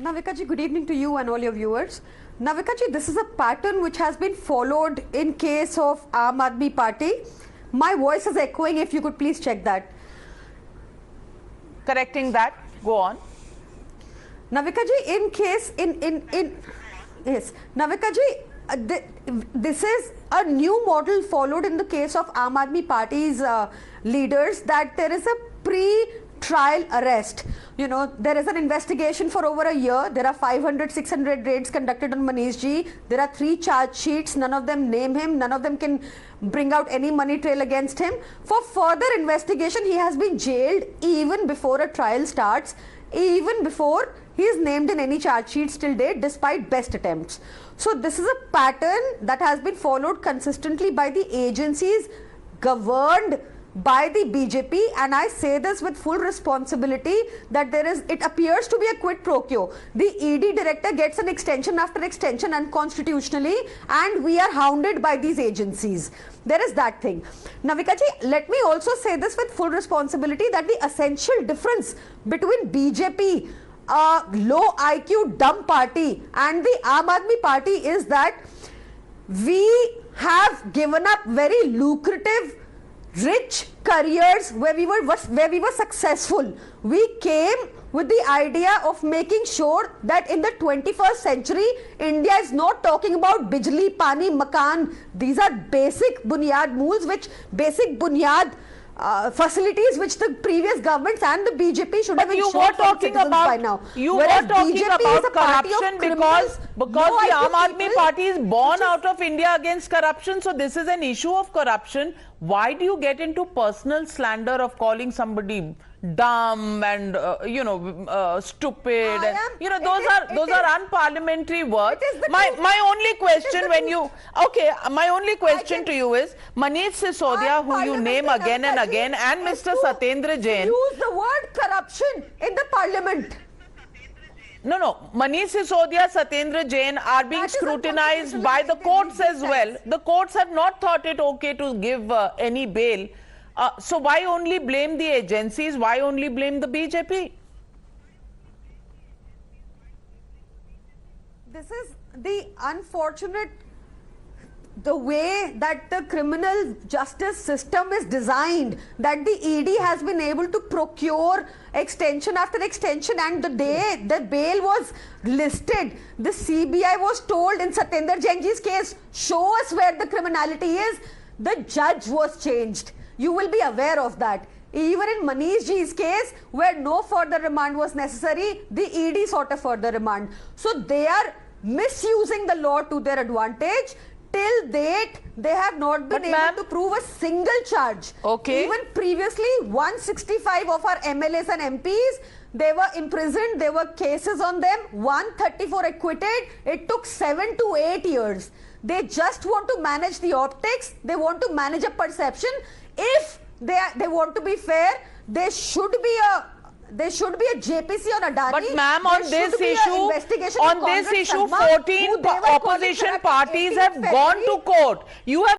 Navika ji, good evening to you and all your viewers. Navika ji, this is a pattern which has been followed in case of Aam Aadmi Party. My voice is echoing, if you could please check that. Correcting that, go on. Navika ji, in case, yes, Navika ji, this is a new model followed in the case of Aam Aadmi Party's leaders, that there is a pre-trial arrest. You know, there is an investigation for over a year. There are 500, 600 raids conducted on Manish ji. There are 3 charge sheets. None of them name him. None of them can bring out any money trail against him. For further investigation, he has been jailed even before a trial starts, even before he is named in any charge sheets till date, despite best attempts. So this is a pattern that has been followed consistently by the agencies governed by the BJP, and I say this with full responsibility that it appears to be a quid pro quo. The ED director gets an extension after extension unconstitutionally, and we are hounded by these agencies. There is that thing. Navika ji, let me also say this with full responsibility that the essential difference between BJP, low IQ dumb party, and the Aam Aadmi Party is that we have given up very lucrative rich careers where we were successful. We came with the idea of making sure that in the 21st century, India is not talking about bijli, pani, makan. These are basic bunyad mools, basic bunyad facilities which the previous governments and the BJP should have ensured for citizens by now. You were talking about corruption because the Aam Aadmi Party is born out of India against corruption. So this is an issue of corruption. Why do you get into personal slander of calling somebody dumb and stupid? Those are unparliamentary words. My only question to you is Manish Sisodia, who you name again and again, and Mr. Satyendra Jain. Use the word corruption in the parliament. No. Manish Sisodia, Satyendra Jain are being scrutinized by the courts as well. The courts have not thought it okay to give any bail. So why only blame the agencies? Why only blame the BJP? This is the unfortunate, the way that the criminal justice system is designed, that the ED has been able to procure extension after extension, and the day the bail was listed, the CBI was told in Satyendra Jain's case, show us where the criminality is. The judge was changed. You will be aware of that. Even in Manish ji's case, where no further remand was necessary, the ED sought a further remand. So they are misusing the law to their advantage. Till date, they have not been able to prove a single charge. Okay. Even previously, 165 of our MLAs and MPs, they were imprisoned, there were cases on them, 134 acquitted. It took 7 to 8 years. They just want to manage the optics, they want to manage a perception. If they want to be fair, there should be a JPC on Adani. But ma'am, on this issue, 14 opposition parties have gone to court. You have